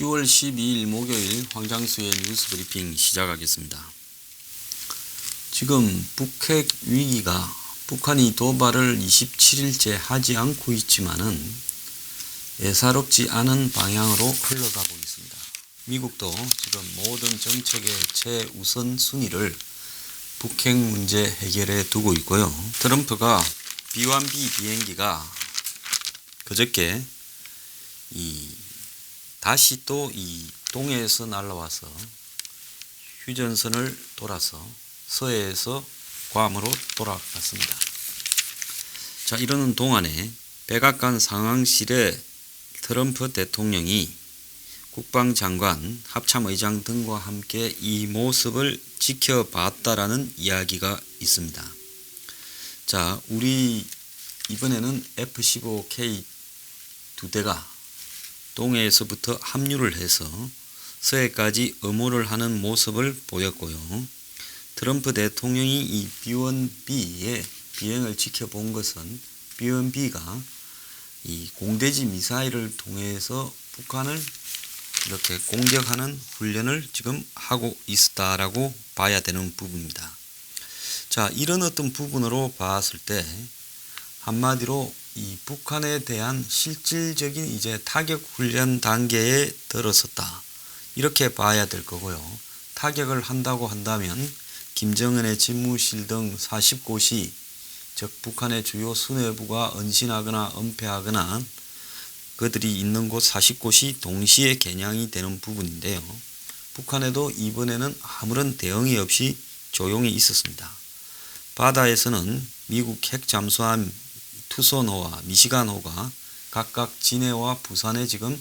10월 12일 목요일 황장수의 뉴스 브리핑 시작하겠습니다. 지금 북핵 위기가 북한이 도발을 27일째 하지 않고 있지만은 예사롭지 않은 방향으로 흘러가고 있습니다. 미국도 지금 모든 정책의 최우선 순위를 북핵 문제 해결에 두고 있고요. 트럼프가 B-1B 비행기가 그저께 다시 또 이 동해에서 날아와서 휴전선을 돌아서 서해에서 괌으로 돌아갔습니다. 자, 이러는 동안에 백악관 상황실에 트럼프 대통령이 국방장관, 합참의장 등과 함께 이 모습을 지켜봤다라는 이야기가 있습니다. 자, 우리 이번에는 F-15K 2대가 동해에서부터 합류를 해서 서해까지 의무를 하는 모습을 보였고요. 트럼프 대통령이 이 B-1B의 비행을 지켜본 것은 B-1B가 이 공대지 미사일을 통해서 북한을 이렇게 공격하는 훈련을 지금 하고 있다라고 봐야 되는 부분입니다. 자, 이런 어떤 부분으로 봤을 때 한마디로 이 북한에 대한 실질적인 이제 타격 훈련 단계에 들어섰다. 이렇게 봐야 될 거고요. 타격을 한다고 한다면 김정은의 집무실 등 40곳이 즉 북한의 주요 수뇌부가 은신하거나 은폐하거나 그들이 있는 곳 40곳이 동시에 겨냥이 되는 부분인데요. 북한에도 이번에는 아무런 대응이 없이 조용히 있었습니다. 바다에서는 미국 핵 잠수함 투선호와 미시간호가 각각 진해와 부산에 지금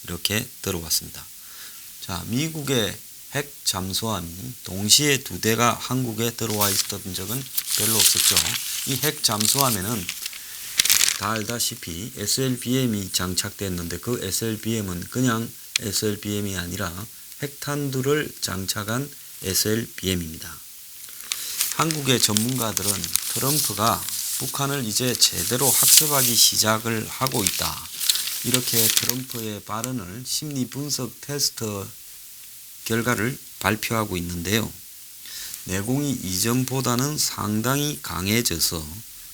이렇게 들어왔습니다. 자, 미국의 핵 잠수함이 동시에 2대가 한국에 들어와 있었던 적은 별로 없었죠. 이 핵 잠수함에는 다 알다시피 SLBM이 장착됐는데 그 SLBM은 그냥 SLBM이 아니라 핵탄두를 장착한 SLBM입니다. 한국의 전문가들은 트럼프가 북한을 이제 제대로 학습하기 시작을 하고 있다. 이렇게 트럼프의 발언을 심리 분석 테스트 결과를 발표하고 있는데요. 내공이 이전보다는 상당히 강해져서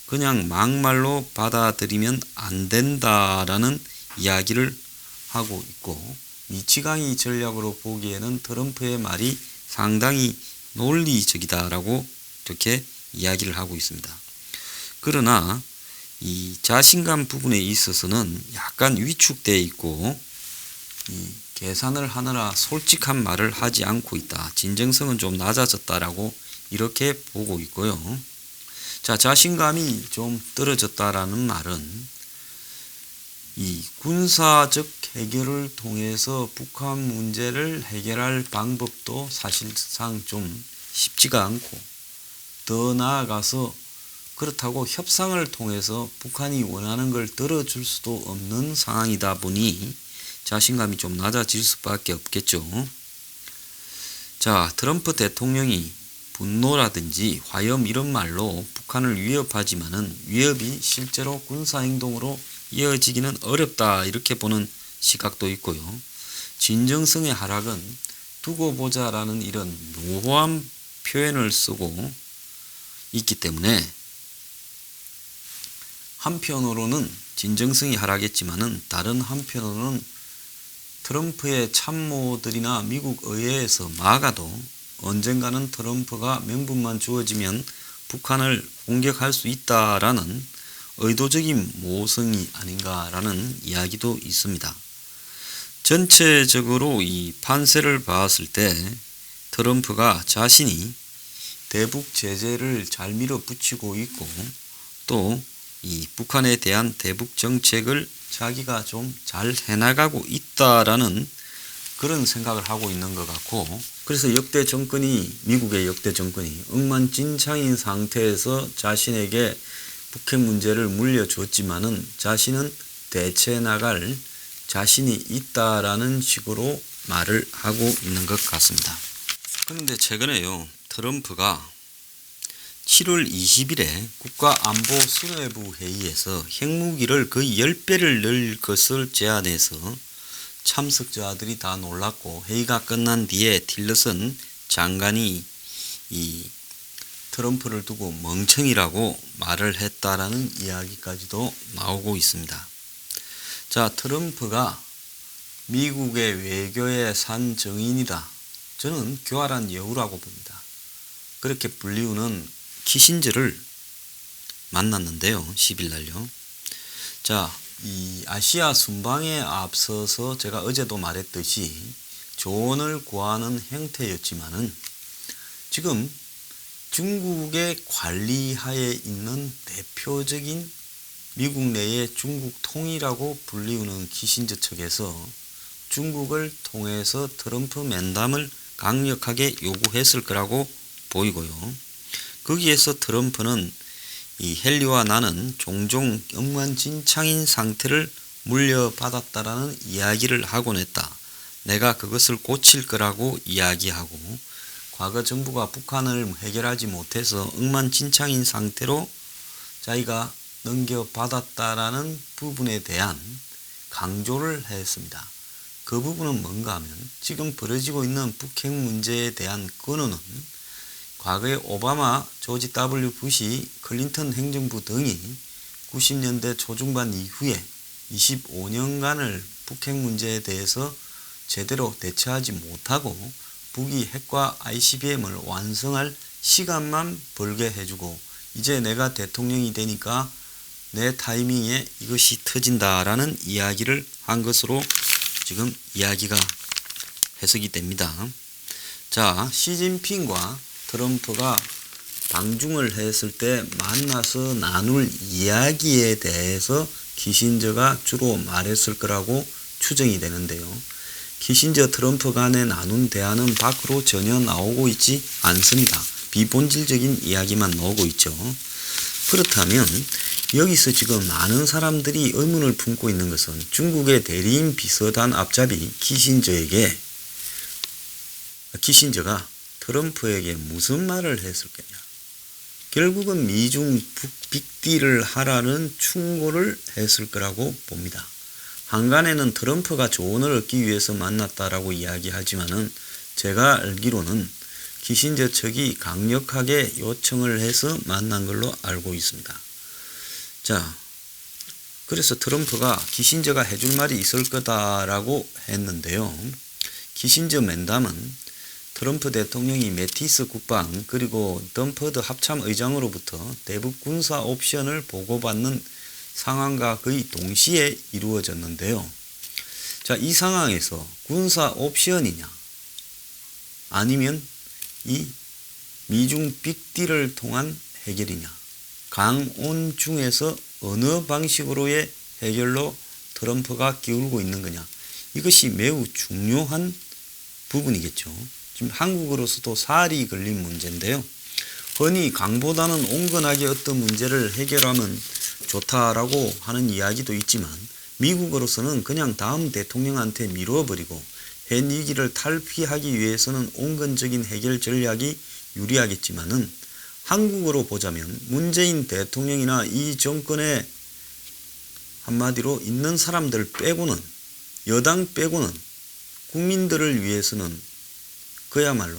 그냥 막말로 받아들이면 안 된다라는 이야기를 하고 있고 미치광이 전략으로 보기에는 트럼프의 말이 상당히 논리적이다라고 이렇게 이야기를 하고 있습니다. 그러나 이 자신감 부분에 있어서는 약간 위축되어 있고 이 계산을 하느라 솔직한 말을 하지 않고 있다. 진정성은 좀 낮아졌다라고 이렇게 보고 있고요. 자, 자신감이 좀 떨어졌다라는 말은 이 군사적 해결을 통해서 북한 문제를 해결할 방법도 사실상 좀 쉽지가 않고 더 나아가서 그렇다고 협상을 통해서 북한이 원하는 걸 들어줄 수도 없는 상황이다 보니 자신감이 좀 낮아질 수밖에 없겠죠. 자, 트럼프 대통령이 분노라든지 화염 이런 말로 북한을 위협하지만은 위협이 실제로 군사행동으로 이어지기는 어렵다 이렇게 보는 시각도 있고요. 진정성의 하락은 두고 보자라는 이런 모호한 표현을 쓰고 있기 때문에 한편으로는 진정성이 하락했지만은 다른 한편으로는 트럼프의 참모들이나 미국 의회에서 막아도 언젠가는 트럼프가 명분만 주어지면 북한을 공격할 수 있다라는 의도적인 모성이 아닌가라는 이야기도 있습니다. 전체적으로 이 판세를 봤을 때 트럼프가 자신이 대북 제재를 잘 밀어붙이고 있고 또 이 북한에 대한 대북 정책을 자기가 좀 잘 해나가고 있다라는 그런 생각을 하고 있는 것 같고 그래서 역대 정권이 미국의 역대 정권이 엉망진창인 상태에서 자신에게 북핵 문제를 물려줬지만은 자신은 대처해 나갈 자신이 있다라는 식으로 말을 하고 있는 것 같습니다. 그런데 최근에요. 트럼프가 7월 20일에 국가안보수뇌부 회의에서 핵무기를 거의 10배를 늘릴 것을 제안해서 참석자들이 다 놀랐고, 회의가 끝난 뒤에 틸러슨 장관이 이 트럼프를 두고 멍청이라고 말을 했다라는 이야기까지도 나오고 있습니다. 자, 트럼프가 미국의 외교의 산정인이다. 저는 교활한 여우라고 봅니다. 그렇게 불리우는 키신저를 만났는데요. 10일 날요. 자, 이 아시아 순방에 앞서서 제가 어제도 말했듯이 조언을 구하는 형태였지만은 지금 중국의 관리하에 있는 대표적인 미국 내의 중국 통이라고 불리우는 키신저 측에서 중국을 통해서 트럼프 면담을 강력하게 요구했을 거라고 보이고요. 거기에서 트럼프는 이 헨리와 나는 종종 억만진창인 상태를 물려받았다라는 이야기를 하곤 했다. 내가 그것을 고칠 거라고 이야기하고, 과거 정부가 북한을 해결하지 못해서 억만진창인 상태로 자기가 넘겨받았다라는 부분에 대한 강조를 했습니다. 그 부분은 뭔가 하면 지금 벌어지고 있는 북핵 문제에 대한 근원은 과거에 오바마, 조지 W. 부시, 클린턴 행정부 등이 90년대 초중반 이후에 25년간을 북핵 문제에 대해서 제대로 대처하지 못하고 북이 핵과 ICBM을 완성할 시간만 벌게 해주고, 이제 내가 대통령이 되니까 내 타이밍에 이것이 터진다라는 이야기를 한 것으로 지금 이야기가 해석이 됩니다. 자, 시진핑과 트럼프가 방중을 했을 때 만나서 나눌 이야기에 대해서 키신저가 주로 말했을 거라고 추정이 되는데요. 키신저 트럼프 간에 나눈 대화는 밖으로 전혀 나오고 있지 않습니다. 비본질적인 이야기만 나오고 있죠. 그렇다면 여기서 지금 많은 사람들이 의문을 품고 있는 것은 중국의 대리인 비서단 앞잡이 키신저가 트럼프에게 무슨 말을 했을 거냐. 결국은 미중 빅딜을 하라는 충고를 했을 거라고 봅니다. 한간에는 트럼프가 조언을 얻기 위해서 만났다라고 이야기하지만은 제가 알기로는 키신저 측이 강력하게 요청을 해서 만난 걸로 알고 있습니다. 자, 그래서 트럼프가 키신저가 해줄 말이 있을 거다라고 했는데요. 키신저 면담은 트럼프 대통령이 매티스 국방 그리고 덤퍼드 합참의장으로부터 대북 군사 옵션을 보고받는 상황과 거의 동시에 이루어졌는데요. 자, 이 상황에서 군사 옵션이냐 아니면 이 미중 빅딜을 통한 해결이냐, 강온 중에서 어느 방식으로의 해결로 트럼프가 기울고 있는 거냐, 이것이 매우 중요한 부분이겠죠. 지금 한국으로서도 살이 걸린 문제인데요. 흔히 강보다는 온건하게 어떤 문제를 해결하면 좋다라고 하는 이야기도 있지만 미국으로서는 그냥 다음 대통령한테 미뤄버리고 현 위기를 탈피하기 위해서는 온건적인 해결 전략이 유리하겠지만은 한국으로 보자면 문재인 대통령이나 이 정권에 한마디로 있는 사람들 빼고는, 여당 빼고는 국민들을 위해서는 그야말로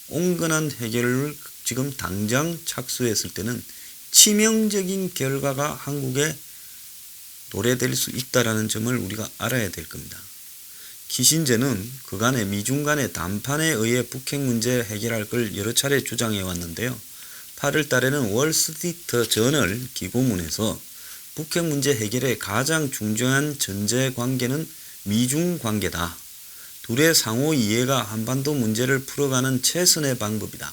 온건한 해결을 지금 당장 착수했을 때는 치명적인 결과가 한국에 도래될 수 있다는 점을 우리가 알아야 될 겁니다. 키신저는 그간의 미중 간의 담판에 의해 북핵 문제 해결할 걸 여러 차례 주장해 왔는데요. 8월 달에는 월스트리트 저널 기고문에서 북핵 문제 해결의 가장 중요한 전제 관계는 미중 관계다. 둘의 상호 이해가 한반도 문제를 풀어가는 최선의 방법이다.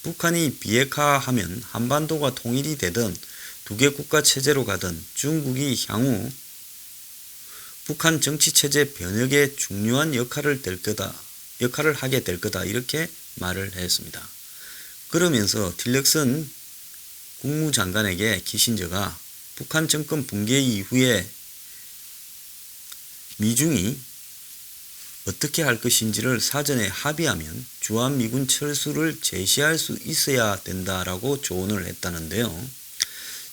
북한이 비핵화하면 한반도가 통일이 되든 두 개 국가 체제로 가든 중국이 향후 북한 정치체제 변혁에 중요한 역할을 하게 될 거다. 이렇게 말을 했습니다. 그러면서 틸러슨 국무장관에게 키신저가 북한 정권 붕괴 이후에 미중이 어떻게 할 것인지를 사전에 합의하면 주한미군 철수를 제시할 수 있어야 된다라고 조언을 했다는데요.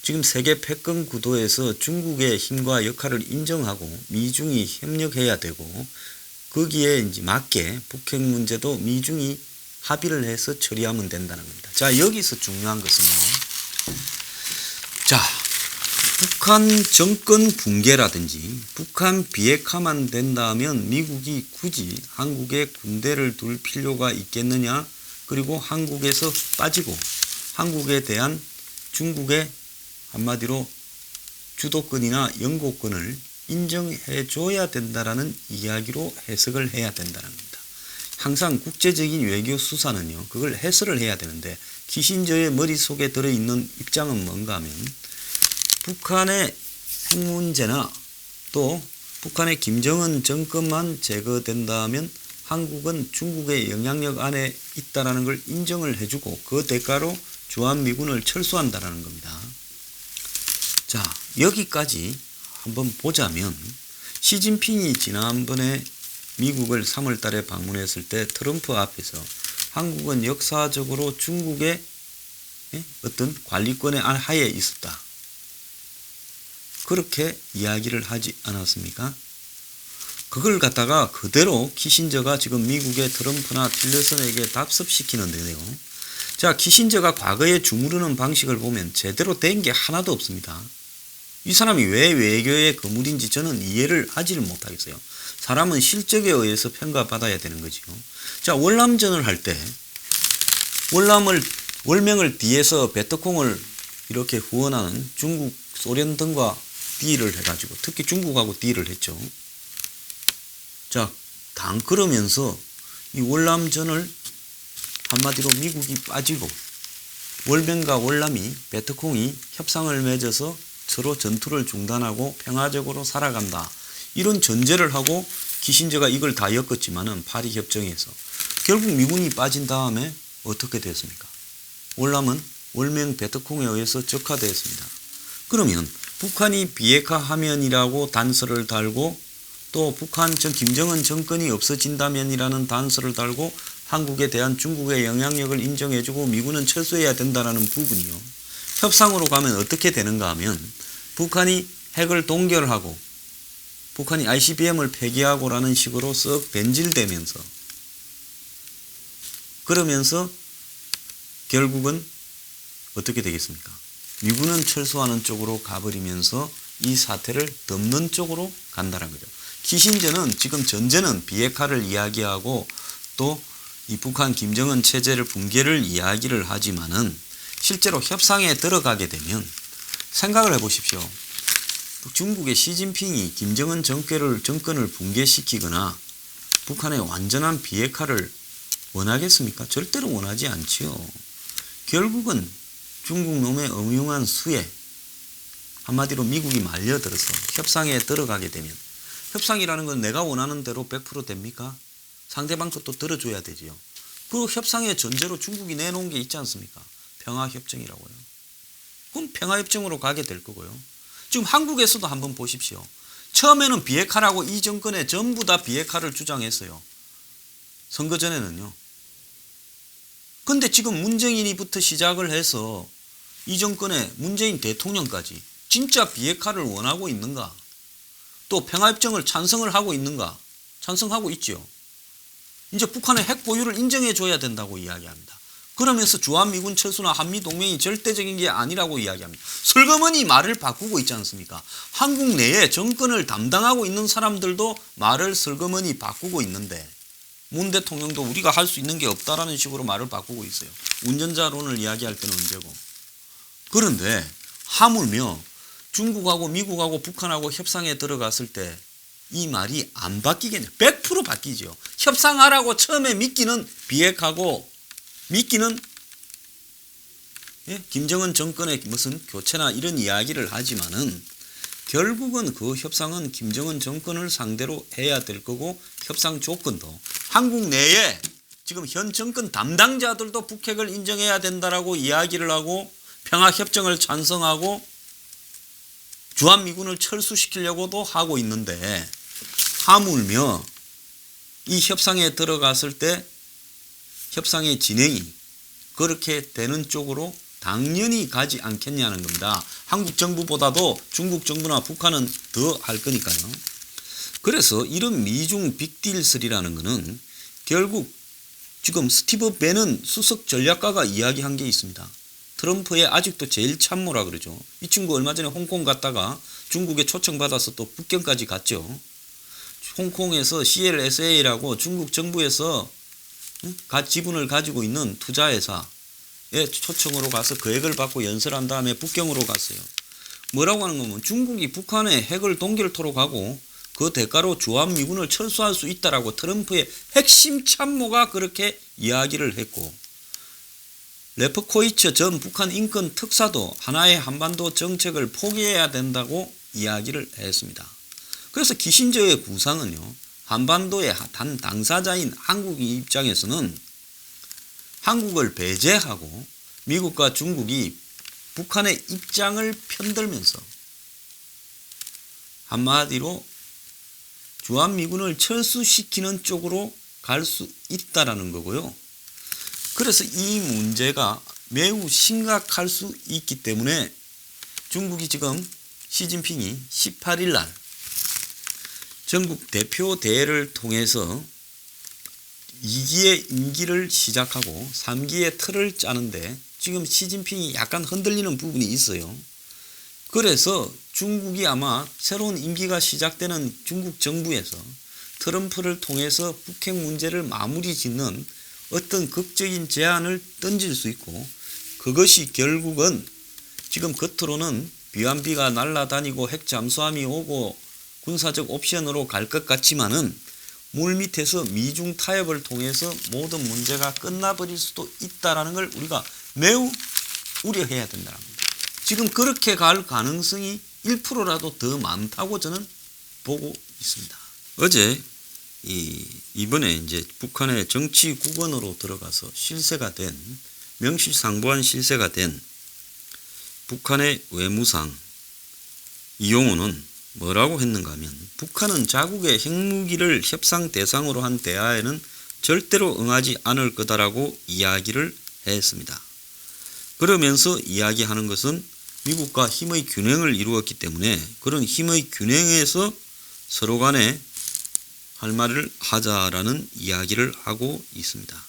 지금 세계 패권 구도에서 중국의 힘과 역할을 인정하고 미중이 협력해야 되고 거기에 이제 맞게 북핵 문제도 미중이 합의를 해서 처리하면 된다는 겁니다. 자, 여기서 중요한 것은요. 자, 북한 정권 붕괴라든지 북한 비핵화만 된다면 미국이 굳이 한국에 군대를 둘 필요가 있겠느냐? 그리고 한국에서 빠지고 한국에 대한 중국의 한마디로 주도권이나 영고권을 인정해 줘야 된다라는 이야기로 해석을 해야 된다는 겁니다. 항상 국제적인 외교 수사는요, 그걸 해설을 해야 되는데 키신저의 머릿속에 들어있는 입장은 뭔가 하면 북한의 핵 문제나 또 북한의 김정은 정권만 제거된다면 한국은 중국의 영향력 안에 있다는 걸 인정을 해주고 그 대가로 주한미군을 철수한다는 겁니다. 자, 여기까지 한번 보자면 시진핑이 지난번에 미국을 3월 달에 방문했을 때 트럼프 앞에서 한국은 역사적으로 중국의 어떤 관리권의 하에 있었다. 그렇게 이야기를 하지 않았습니까? 그걸 갖다가 그대로 키신저가 지금 미국의 트럼프나 틸러슨에게 답습시키는데요. 자, 키신저가 과거에 주무르는 방식을 보면 제대로 된 게 하나도 없습니다. 이 사람이 왜 외교의 거물인지 저는 이해를 하지를 못하겠어요. 사람은 실적에 의해서 평가받아야 되는 거지요. 자, 월남전을 할 때 월명을 뒤에서 베트콩을 이렇게 후원하는 중국, 소련 등과 딜을 해가지고 특히 중국하고 딜을 했죠. 자, 그러면서 이 월남전을 한마디로 미국이 빠지고 월명과 월남이 베트콩이 협상을 맺어서 서로 전투를 중단하고 평화적으로 살아간다. 이런 전제를 하고 키신저가 이걸 다 엮었지만은 파리 협정에서 결국 미군이 빠진 다음에 어떻게 됐습니까? 월남은 월명 베트콩에 의해서 적화되었습니다. 그러면 북한이 비핵화하면이라고 단서를 달고 또 북한 김정은 정권이 없어진다면이라는 단서를 달고 한국에 대한 중국의 영향력을 인정해주고 미군은 철수해야 된다는 부분이요. 협상으로 가면 어떻게 되는가 하면 북한이 핵을 동결하고 북한이 ICBM을 폐기하고라는 식으로 썩 변질되면서 그러면서 결국은 어떻게 되겠습니까? 미군은 철수하는 쪽으로 가버리면서 이 사태를 덮는 쪽으로 간다는 거죠. 키신저는 지금 전제는 비핵화를 이야기하고 또 이 북한 김정은 체제를 붕괴를 이야기를 하지만은 실제로 협상에 들어가게 되면 생각을 해보십시오. 중국의 시진핑이 김정은 정권을 붕괴시키거나 북한의 완전한 비핵화를 원하겠습니까? 절대로 원하지 않지요. 결국은 중국 놈의 음흉한 수에 한마디로 미국이 말려들어서 협상에 들어가게 되면 협상이라는 건 내가 원하는 대로 100% 됩니까? 상대방 것도 들어줘야 되지요. 그 협상의 전제로 중국이 내놓은 게 있지 않습니까? 평화협정이라고요. 그럼 평화협정으로 가게 될 거고요. 지금 한국에서도 한번 보십시오. 처음에는 비핵화라고 이 정권에 전부 다 비핵화를 주장했어요. 선거 전에는요. 근데 지금 문재인이부터 시작을 해서 이 정권의 문재인 대통령까지 진짜 비핵화를 원하고 있는가? 또 평화협정을 찬성을 하고 있는가? 찬성하고 있죠. 이제 북한의 핵 보유를 인정해 줘야 된다고 이야기합니다. 그러면서 주한미군 철수나 한미동맹이 절대적인 게 아니라고 이야기합니다. 슬그머니 말을 바꾸고 있지 않습니까? 한국 내에 정권을 담당하고 있는 사람들도 말을 슬그머니 바꾸고 있는데 문 대통령도 우리가 할 수 있는 게 없다라는 식으로 말을 바꾸고 있어요. 운전자론을 이야기할 때는 언제고. 그런데 하물며 중국하고 미국하고 북한하고 협상에 들어갔을 때 이 말이 안 바뀌겠냐. 100% 바뀌죠. 협상하라고 처음에 믿기는 비핵화고 믿기는 김정은 정권의 무슨 교체나 이런 이야기를 하지만은 결국은 그 협상은 김정은 정권을 상대로 해야 될 거고 협상 조건도 한국 내에 지금 현 정권 담당자들도 북핵을 인정해야 된다라고 이야기를 하고 평화협정을 찬성하고 주한미군을 철수시키려고도 하고 있는데 하물며 이 협상에 들어갔을 때 협상의 진행이 그렇게 되는 쪽으로 당연히 가지 않겠냐는 겁니다. 한국 정부보다도 중국 정부나 북한은 더 할 거니까요. 그래서 이런 미중 빅딜설이라는 것은 결국 지금 스티브 배넌 수석 전략가가 이야기한 게 있습니다. 트럼프의 아직도 제일 참모라 그러죠. 이 친구 얼마 전에 홍콩 갔다가 중국에 초청받아서 또 북경까지 갔죠. 홍콩에서 CLSA라고 중국 정부에서 지분을 가지고 있는 투자회사의 초청으로 가서 계획을 받고 연설한 다음에 북경으로 갔어요. 뭐라고 하는 거면 중국이 북한에 핵을 동결토록 하고 그 대가로 주한미군을 철수할 수 있다라고 트럼프의 핵심 참모가 그렇게 이야기를 했고, 레프코이츠 전 북한 인권 특사도 하나의 한반도 정책을 포기해야 된다고 이야기를 했습니다. 그래서 키신저의 구상은요, 한반도의 단 당사자인 한국 입장에서는 한국을 배제하고 미국과 중국이 북한의 입장을 편들면서 한마디로 주한미군을 철수시키는 쪽으로 갈 수 있다라는 거고요. 그래서 이 문제가 매우 심각할 수 있기 때문에 중국이 지금 시진핑이 18일 날 전국 대표 대회를 통해서 2기의 임기를 시작하고 3기의 틀을 짜는데 지금 시진핑이 약간 흔들리는 부분이 있어요. 그래서 중국이 아마 새로운 임기가 시작되는 중국 정부에서 트럼프를 통해서 북핵 문제를 마무리 짓는 어떤 극적인 제안을 던질 수 있고, 그것이 결국은 지금 겉으로는 비완비가 날아다니고 핵 잠수함이 오고 군사적 옵션으로 갈 것 같지만은 물밑에서 미중 타협을 통해서 모든 문제가 끝나버릴 수도 있다는 걸 우리가 매우 우려해야 된다는 겁니다. 지금 그렇게 갈 가능성이 1%라도 더 많다고 저는 보고 있습니다. 어제 이번에 이제 북한의 정치 국원으로 들어가서 실세가 된, 명실상부한 실세가 된 북한의 외무상 이용호는 뭐라고 했는가 하면, 북한은 자국의 핵무기를 협상 대상으로 한 대화에는 절대로 응하지 않을 거다라고 이야기를 했습니다. 그러면서 이야기하는 것은 미국과 힘의 균형을 이루었기 때문에 그런 힘의 균형에서 서로 간에 할 말을 하자라는 이야기를 하고 있습니다.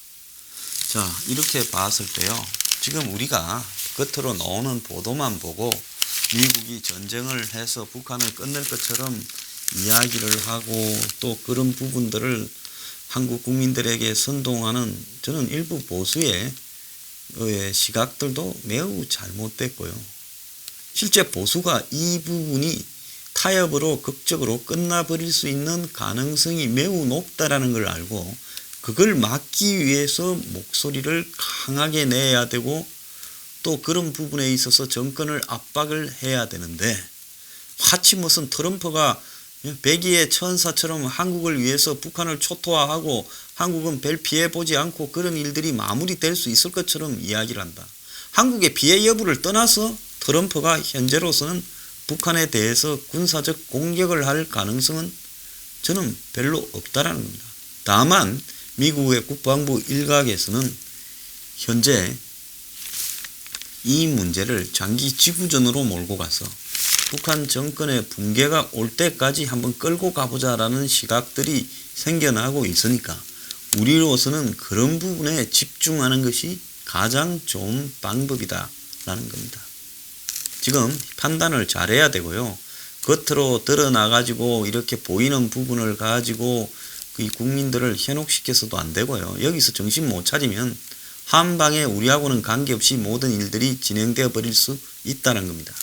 자, 이렇게 봤을 때요, 지금 우리가 겉으로 나오는 보도만 보고 미국이 전쟁을 해서 북한을 끝낼 것처럼 이야기를 하고 또 그런 부분들을 한국 국민들에게 선동하는 저는 일부 보수의 시각들도 매우 잘못됐고요. 실제 보수가 이 부분이 타협으로 극적으로 끝나버릴 수 있는 가능성이 매우 높다라는 걸 알고 그걸 막기 위해서 목소리를 강하게 내야 되고 또 그런 부분에 있어서 정권을 압박을 해야 되는데, 마치 무슨 트럼프가 백의의 천사처럼 한국을 위해서 북한을 초토화하고 한국은 별 피해 보지 않고 그런 일들이 마무리될 수 있을 것처럼 이야기를 한다. 한국의 피해 여부를 떠나서 트럼프가 현재로서는 북한에 대해서 군사적 공격을 할 가능성은 저는 별로 없다라는 겁니다. 다만 미국의 국방부 일각에서는 현재 이 문제를 장기 지구전으로 몰고 가서 북한 정권의 붕괴가 올 때까지 한번 끌고 가보자라는 시각들이 생겨나고 있으니까 우리로서는 그런 부분에 집중하는 것이 가장 좋은 방법이다라는 겁니다. 지금 판단을 잘해야 되고요. 겉으로 드러나가지고 이렇게 보이는 부분을 가지고 이 국민들을 현혹시켜서도 안 되고요. 여기서 정신 못 차리면 한방에 우리하고는 관계없이 모든 일들이 진행되어 버릴 수 있다는 겁니다.